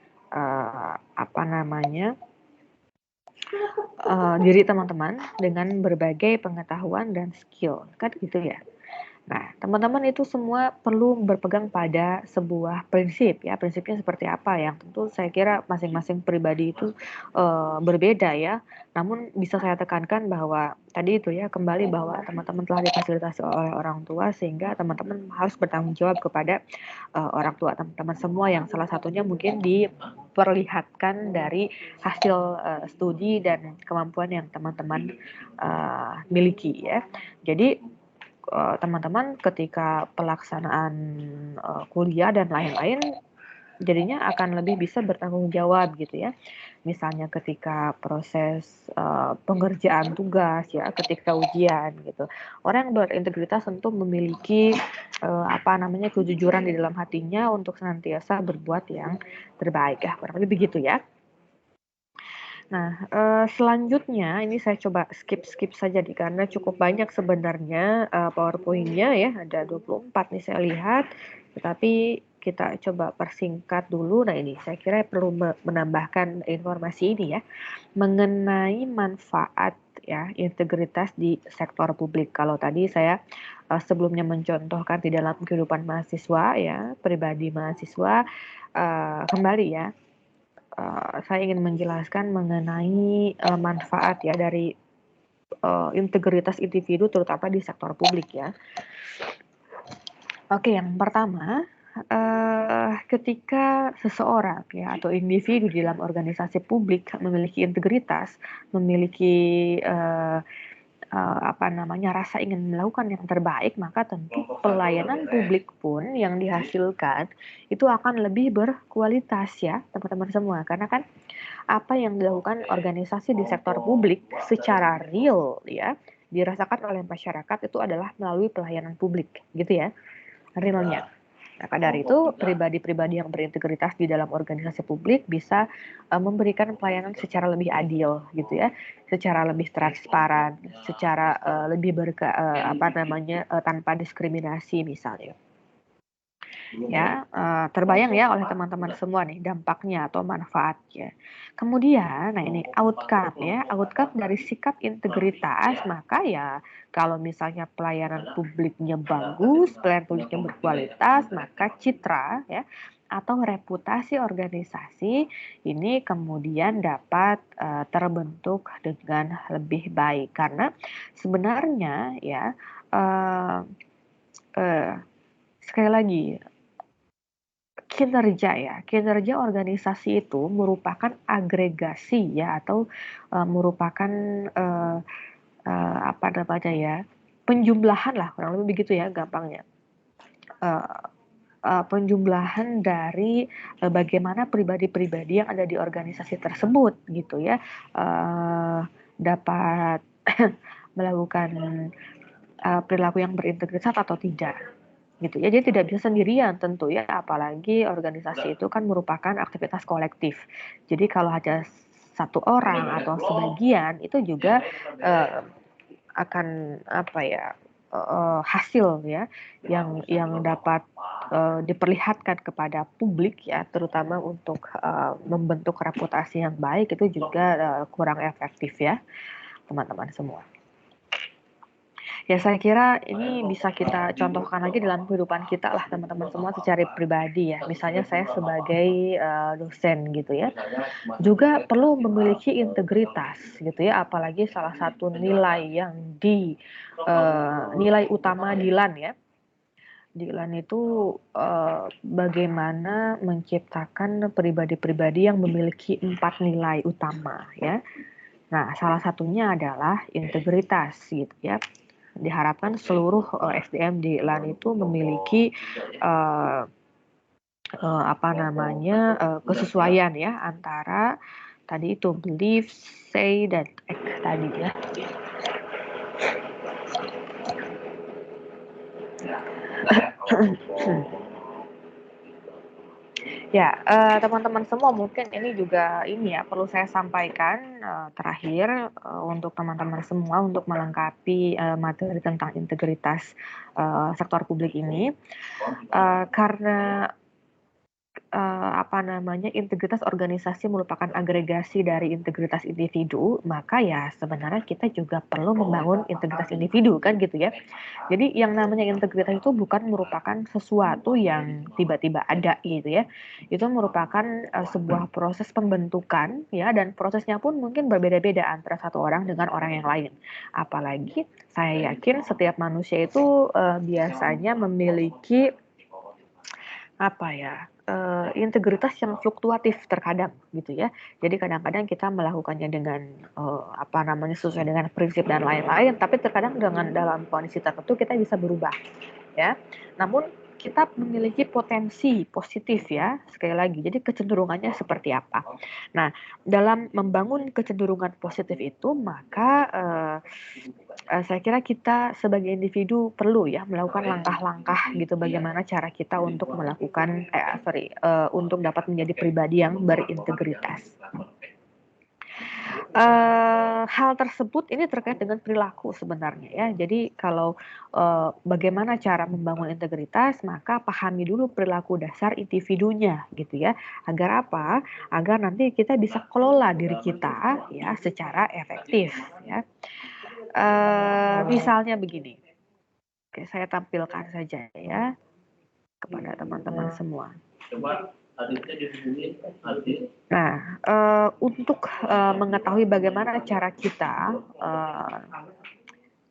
diri teman-teman dengan berbagai pengetahuan dan skill kan gitu ya. Nah, teman-teman itu semua perlu berpegang pada sebuah prinsip ya. Prinsipnya seperti apa yang tentu saya kira masing-masing pribadi itu berbeda ya. Namun bisa saya tekankan bahwa tadi itu ya, kembali bahwa teman-teman telah difasilitasi oleh orang tua sehingga teman-teman harus bertanggung jawab kepada orang tua teman-teman semua, yang salah satunya mungkin diperlihatkan dari hasil studi dan kemampuan yang teman-teman miliki ya. Jadi teman-teman ketika pelaksanaan kuliah dan lain-lain jadinya akan lebih bisa bertanggung jawab gitu ya. Misalnya ketika proses pengerjaan tugas ya, ketika ujian gitu. Orang yang berintegritas tentu memiliki kejujuran di dalam hatinya untuk senantiasa berbuat yang terbaik ya, kurang lebih begitu ya. Nah, selanjutnya ini saya coba skip saja nih karena cukup banyak sebenarnya PowerPoint-nya ya, ada 24 nih saya lihat, tetapi kita coba persingkat dulu. Nah ini saya kira perlu menambahkan informasi ini ya, mengenai manfaat ya integritas di sektor publik. Kalau tadi saya sebelumnya mencontohkan di dalam kehidupan mahasiswa ya, pribadi mahasiswa, kembali ya, saya ingin menjelaskan mengenai manfaat ya dari integritas individu terutama di sektor publik ya. Oke, yang pertama, ketika seseorang ya atau individu di dalam organisasi publik memiliki integritas, memiliki rasa ingin melakukan yang terbaik, maka tentu pelayanan publik pun yang dihasilkan itu akan lebih berkualitas ya teman-teman semua, karena kan apa yang dilakukan organisasi di sektor publik secara real ya dirasakan oleh masyarakat itu adalah melalui pelayanan publik gitu ya, realnya. Maka dari itu pribadi-pribadi yang berintegritas di dalam organisasi publik bisa memberikan pelayanan secara lebih adil gitu ya, secara lebih transparan, secara lebih tanpa diskriminasi misalnya. Ya, terbayang ya oleh teman-teman semua nih dampaknya atau manfaatnya. Kemudian, nah ini outcome dari sikap integritas, maka ya kalau misalnya pelayanan publiknya bagus, pelayanan publiknya berkualitas, maka citra ya atau reputasi organisasi ini kemudian dapat terbentuk dengan lebih baik, karena sebenarnya ya sekali lagi, kinerja organisasi itu merupakan agregasi ya atau merupakan penjumlahan lah, kurang lebih begitu ya gampangnya, penjumlahan dari bagaimana pribadi-pribadi yang ada di organisasi tersebut gitu ya dapat melakukan perilaku yang berintegritas atau tidak gitu ya. Jadi tidak bisa sendirian tentu ya, apalagi organisasi itu kan merupakan aktivitas kolektif. Jadi kalau ada satu orang atau sebagian itu juga akan hasil ya yang dapat diperlihatkan kepada publik ya, terutama untuk membentuk reputasi yang baik itu juga kurang efektif ya teman-teman semua. Ya, saya kira ini bisa kita contohkan lagi dalam kehidupan kita lah teman-teman semua secara pribadi ya. Misalnya saya sebagai dosen gitu ya, juga perlu memiliki integritas gitu ya, apalagi salah satu nilai yang nilai utama Dilan ya. Dilan itu bagaimana menciptakan pribadi-pribadi yang memiliki 4 nilai utama ya. Nah, salah satunya adalah integritas gitu ya. Diharapkan seluruh SDM di LAN itu memiliki kesesuaian ya antara tadi itu believe, say, dan act tadi ya. Ya, teman-teman semua mungkin ini juga ini ya perlu saya sampaikan terakhir untuk teman-teman semua untuk melengkapi materi tentang integritas sektor publik ini karena integritas organisasi merupakan agregasi dari integritas individu, maka ya sebenarnya kita juga perlu membangun integritas individu kan gitu ya. Jadi yang namanya integritas itu bukan merupakan sesuatu yang tiba-tiba ada gitu ya. Itu merupakan sebuah proses pembentukan ya, dan prosesnya pun mungkin berbeda-beda antara satu orang dengan orang yang lain. Apalagi saya yakin setiap manusia itu biasanya memiliki integritas yang fluktuatif terkadang gitu ya. Jadi kadang-kadang kita melakukannya dengan sesuai dengan prinsip dan lain-lain, tapi terkadang dalam kondisi tertentu kita bisa berubah ya. Namun kita memiliki potensi positif ya, sekali lagi. Jadi kecenderungannya seperti apa? Nah, dalam membangun kecenderungan positif itu, maka saya kira kita sebagai individu perlu ya melakukan langkah-langkah gitu bagaimana cara kita untuk melakukan untuk dapat menjadi pribadi yang berintegritas. Hal tersebut ini terkait dengan perilaku sebenarnya ya. Jadi kalau bagaimana cara membangun integritas, maka pahami dulu perilaku dasar individunya gitu ya. Agar apa? Agar nanti kita bisa kelola diri kita ya secara efektif ya. Misalnya begini. Oke, saya tampilkan saja ya kepada teman-teman semua. Nah, untuk mengetahui bagaimana cara kita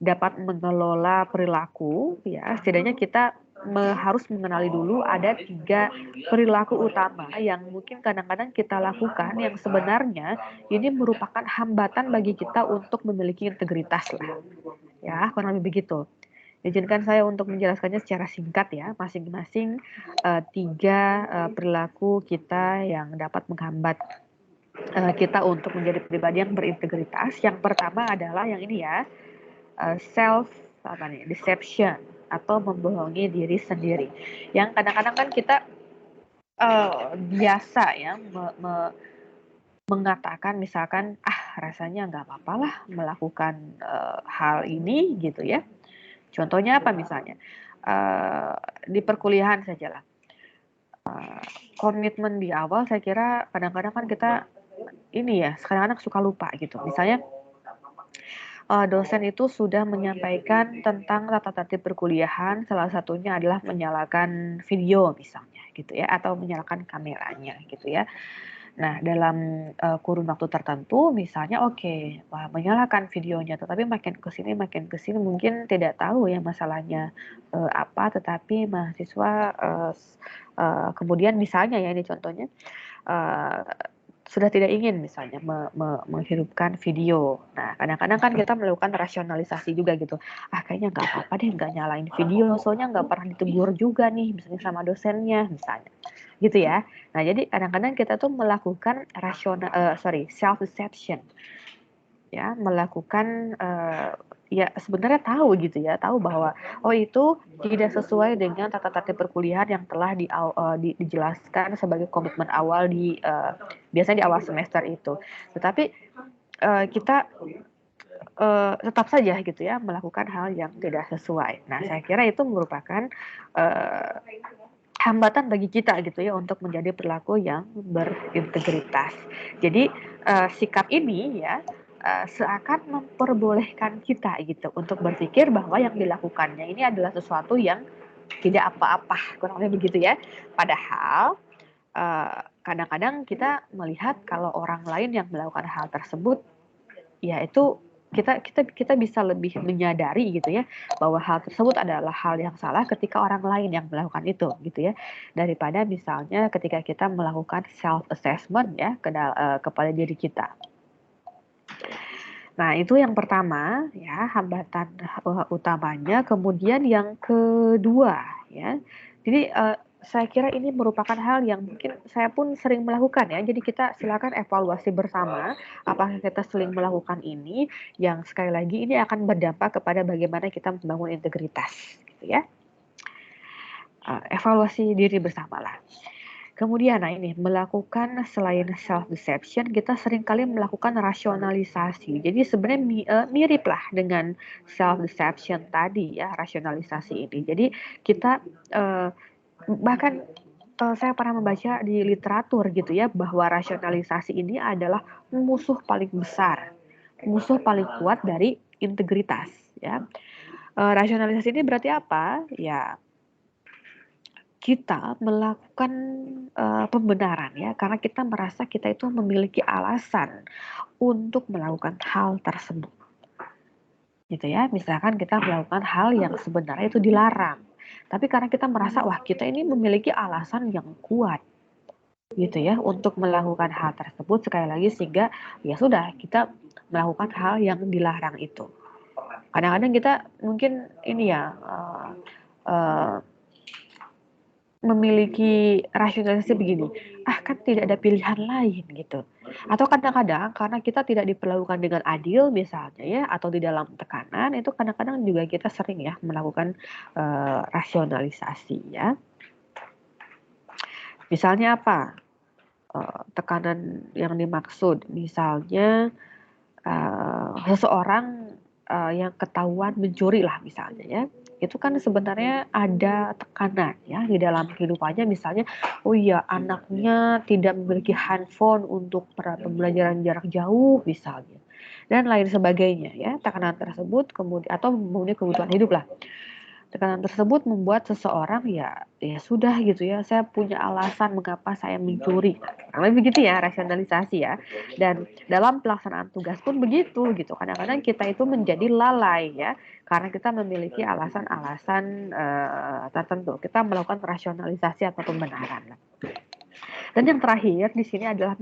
dapat mengelola perilaku, ya setidaknya kita harus mengenali dulu ada 3 perilaku utama yang mungkin kadang-kadang kita lakukan yang sebenarnya ini merupakan hambatan bagi kita untuk memiliki integritas lah. Ya, kurang lebih begitu. Izinkan saya untuk menjelaskannya secara singkat ya, masing-masing 3 perilaku kita yang dapat menghambat kita untuk menjadi pribadi yang berintegritas. Yang pertama adalah yang ini ya, deception atau membohongi diri sendiri. Yang kadang-kadang kan kita biasa ya mengatakan misalkan rasanya nggak apa-apa lah melakukan hal ini gitu ya. Contohnya apa misalnya? Di perkuliahan saja lah. Komitmen di awal saya kira kadang-kadang kan kita ini ya, kadang-kadang suka lupa gitu. Misalnya dosen itu sudah menyampaikan tentang tata tertib perkuliahan, salah satunya adalah menyalakan video misalnya gitu ya, atau menyalakan kameranya gitu ya. Nah, dalam kurun waktu tertentu misalnya menyalakan videonya, tetapi makin ke sini mungkin tidak tahu ya masalahnya apa, tetapi mahasiswa kemudian misalnya ya ini contohnya sudah tidak ingin misalnya menghidupkan video. Nah, kadang-kadang kan kita melakukan rasionalisasi juga gitu. Kayaknya nggak apa-apa deh nggak nyalain video, soalnya nggak pernah ditegur juga nih misalnya sama dosennya misalnya. Gitu ya. Nah, jadi kadang-kadang kita tuh melakukan self deception. Ya, melakukan ya sebenarnya tahu gitu ya, tahu bahwa itu tidak sesuai dengan tata tertib perkuliahan yang telah dijelaskan sebagai komitmen awal biasanya di awal semester itu. Tetapi kita tetap saja gitu ya melakukan hal yang tidak sesuai. Nah, saya kira itu merupakan hambatan bagi kita gitu ya untuk menjadi perilaku yang berintegritas. Jadi sikap ini ya seakan memperbolehkan kita gitu untuk berpikir bahwa yang dilakukannya ini adalah sesuatu yang tidak apa-apa, kurang lebih begitu ya. Padahal kadang-kadang kita melihat kalau orang lain yang melakukan hal tersebut, ya itu kita bisa lebih menyadari gitu ya bahwa hal tersebut adalah hal yang salah ketika orang lain yang melakukan itu gitu ya, daripada misalnya ketika kita melakukan self assessment ya kepada diri kita. Nah, itu yang pertama ya, hambatan utamanya. Kemudian yang kedua ya. Jadi saya kira ini merupakan hal yang mungkin saya pun sering melakukan ya. Jadi kita silakan evaluasi bersama apakah kita sering melakukan ini, yang sekali lagi ini akan berdampak kepada bagaimana kita membangun integritas gitu ya. Evaluasi diri bersamalah. Kemudian, nah ini melakukan selain self deception, kita seringkali melakukan rasionalisasi. Jadi sebenarnya mirip lah dengan self deception tadi ya, rasionalisasi ini. Jadi kita bahkan saya pernah membaca di literatur gitu ya, bahwa rasionalisasi ini adalah musuh paling besar, musuh paling kuat dari integritas ya. Rasionalisasi ini berarti apa? Ya, kita melakukan pembenaran ya, karena kita merasa kita itu memiliki alasan untuk melakukan hal tersebut. Gitu ya, misalkan kita melakukan hal yang sebenarnya itu dilarang. Tapi karena kita merasa wah kita ini memiliki alasan yang kuat gitu ya untuk melakukan hal tersebut, sekali lagi sehingga ya sudah kita melakukan hal yang dilarang itu. Kadang-kadang kita mungkin ini ya memiliki rasionalisasi begini, kan tidak ada pilihan lain gitu. Atau kadang-kadang karena kita tidak diperlakukan dengan adil misalnya ya, atau di dalam tekanan, itu kadang-kadang juga kita sering ya melakukan rasionalisasi ya. Misalnya apa? Tekanan yang dimaksud, misalnya seseorang yang ketahuan mencuri lah misalnya ya, itu kan sebenarnya ada tekanan ya di dalam kehidupannya, misalnya oh iya anaknya tidak memiliki handphone untuk pembelajaran jarak jauh misalnya dan lain sebagainya ya. Tekanan tersebut kemudian atau memenuhi kebutuhan hidup lah. Tekanan tersebut membuat seseorang ya sudah gitu ya, saya punya alasan mengapa saya mencuri. Nah, begitu ya rasionalisasi ya. Dan dalam pelaksanaan tugas pun begitu gitu. Kadang-kadang kita itu menjadi lalai ya karena kita memiliki alasan-alasan tertentu. Kita melakukan rasionalisasi atau pembenaran. Dan yang terakhir di sini adalah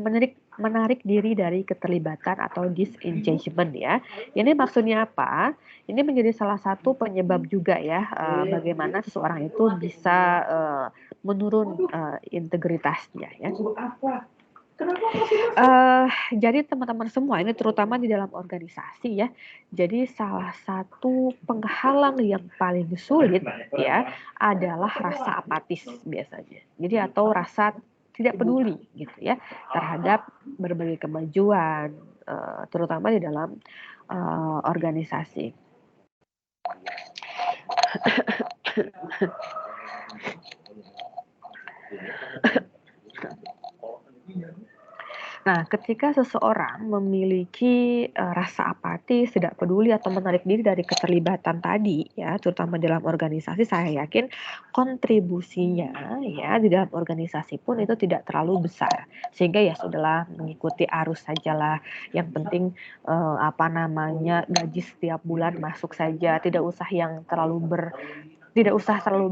menarik diri dari keterlibatan atau disengagement ya. Ini maksudnya apa? Ini menjadi salah satu penyebab juga ya bagaimana seseorang itu bisa menurun integritasnya ya. Jadi teman-teman semua ini terutama di dalam organisasi ya. Jadi salah satu penghalang yang paling sulit ya adalah rasa apatis biasanya. Jadi atau rasa tidak peduli gitu ya terhadap berbagai kemajuan terutama di dalam organisasi. Nah, ketika seseorang memiliki rasa apatis, tidak peduli atau menarik diri dari keterlibatan tadi ya, terutama dalam organisasi, saya yakin kontribusinya ya di dalam organisasi pun itu tidak terlalu besar. Sehingga ya sudahlah mengikuti arus sajalah. Yang penting gaji setiap bulan masuk saja, tidak usah terlalu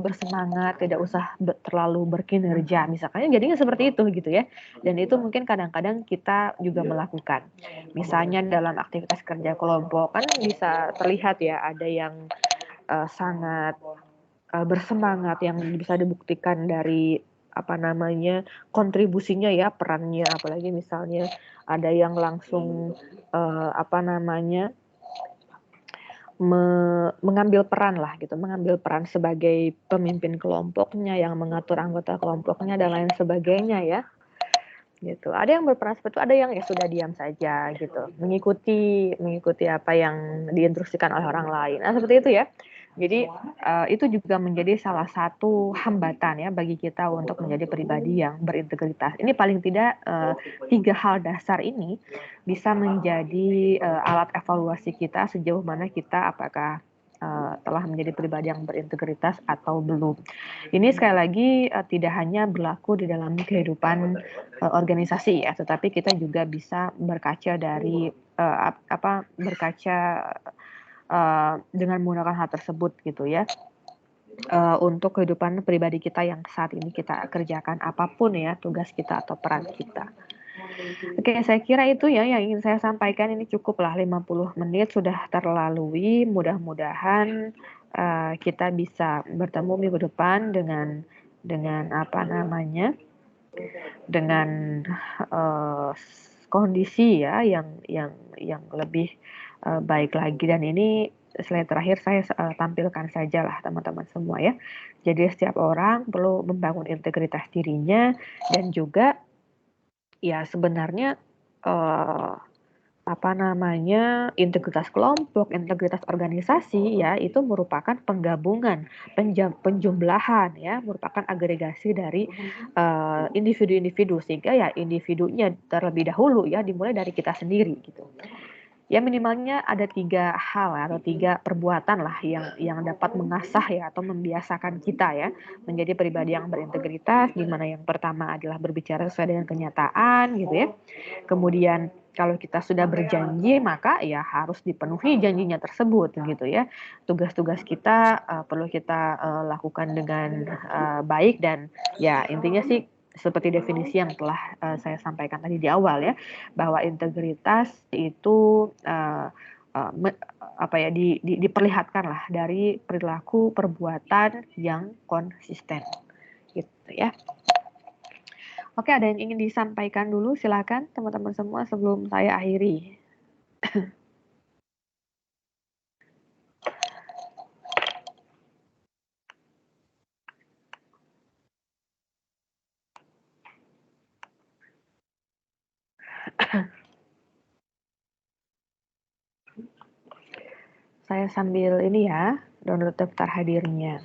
bersemangat, tidak usah terlalu berkinerja misalkan, jadinya seperti itu gitu ya. Dan itu mungkin kadang-kadang kita juga melakukan. Misalnya dalam aktivitas kerja kelompok kan bisa terlihat ya ada yang sangat bersemangat yang bisa dibuktikan dari kontribusinya ya, perannya, apalagi misalnya ada yang langsung mengambil peran sebagai pemimpin kelompoknya, yang mengatur anggota kelompoknya dan lain sebagainya ya gitu. Ada yang berperan seperti itu, ada yang ya sudah diam saja gitu, mengikuti apa yang diinstruksikan oleh orang lain. Nah seperti itu ya. Jadi itu juga menjadi salah satu hambatan ya bagi kita untuk menjadi pribadi yang berintegritas. Ini paling tidak 3 hal dasar ini bisa menjadi alat evaluasi kita sejauh mana kita apakah telah menjadi pribadi yang berintegritas atau belum. Ini sekali lagi tidak hanya berlaku di dalam kehidupan organisasi ya, tetapi kita juga bisa berkaca dari berkaca dengan menggunakan hal tersebut gitu ya. Untuk kehidupan pribadi kita yang saat ini kita kerjakan apapun ya tugas kita atau peran kita. Oke, saya kira itu ya yang ingin saya sampaikan. Ini cukuplah 50 menit sudah terlalui. Mudah-mudahan kita bisa bertemu minggu depan dengan apa namanya? Dengan kondisi ya yang lebih baik lagi, dan ini slide terakhir saya tampilkan sajalah teman-teman semua ya. Jadi setiap orang perlu membangun integritas dirinya dan juga ya sebenarnya integritas kelompok, integritas organisasi ya itu merupakan penggabungan, penjumlahan ya, merupakan agregasi dari individu-individu, sehingga ya individunya terlebih dahulu ya dimulai dari kita sendiri gitu. Ya minimalnya ada 3 hal atau 3 perbuatan lah yang dapat mengasah ya atau membiasakan kita ya menjadi pribadi yang berintegritas, di mana yang pertama adalah berbicara sesuai dengan kenyataan gitu ya. Kemudian kalau kita sudah berjanji maka ya harus dipenuhi janjinya tersebut gitu ya. Tugas-tugas kita perlu kita lakukan dengan baik, dan ya intinya sih seperti definisi yang telah saya sampaikan tadi di awal ya, bahwa integritas itu diperlihatkan lah dari perilaku perbuatan yang konsisten gitu ya. Oke, ada yang ingin disampaikan dulu, silakan teman-teman semua sebelum saya akhiri. Saya sambil ini ya, download daftar hadirnya.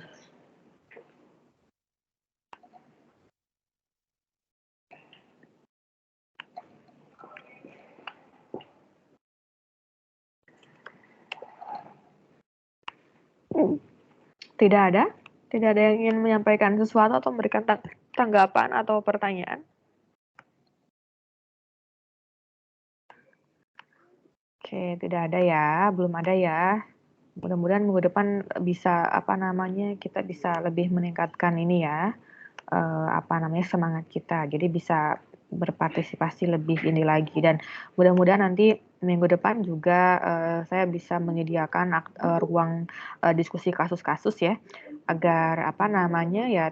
Tidak ada? Tidak ada yang ingin menyampaikan sesuatu atau memberikan tanggapan atau pertanyaan? Oke, tidak ada ya, belum ada ya. Mudah-mudahan minggu depan bisa kita bisa lebih meningkatkan ini ya, semangat kita. Jadi bisa berpartisipasi lebih ini lagi, dan mudah-mudahan nanti minggu depan juga saya bisa menyediakan ruang diskusi kasus-kasus ya, agar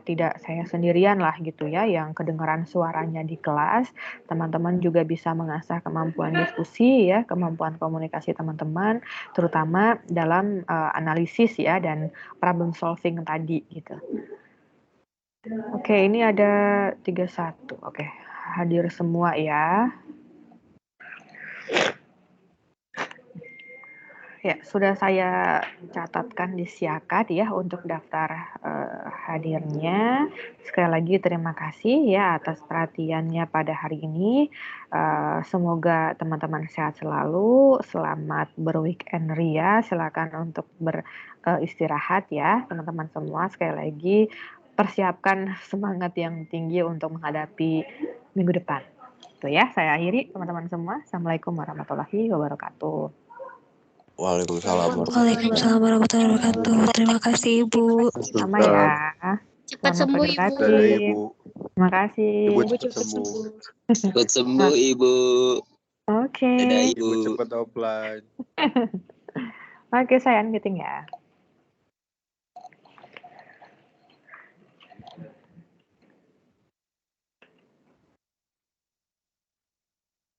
tidak saya sendirian lah gitu ya yang kedengaran suaranya di kelas. Teman-teman juga bisa mengasah kemampuan diskusi ya, kemampuan komunikasi teman-teman, terutama dalam analisis ya dan problem solving tadi gitu. Oke, ini ada 31. Oke, hadir semua ya. Ya, sudah saya catatkan di Siakat ya untuk daftar hadirnya. Sekali lagi terima kasih ya atas perhatiannya pada hari ini. Semoga teman-teman sehat selalu. Selamat berweekend ria. Silakan untuk beristirahat ya teman-teman semua. Sekali lagi persiapkan semangat yang tinggi untuk menghadapi minggu depan. Itu ya, saya akhiri teman-teman semua. Assalamualaikum warahmatullahi wabarakatuh. Waalaikumsalam warahmatullahi wabarakatuh. Terima kasih Ibu. Sama ya. Cepat Selamat sembuh berlatih. Ibu. Dadah, Ibu. Terima kasih. Ibu Ibu cepat sembuh. Cepat sembuh Ibu. Oke. Dadah Ibu Ibu. cepat offline. Oke, saya meeting ya.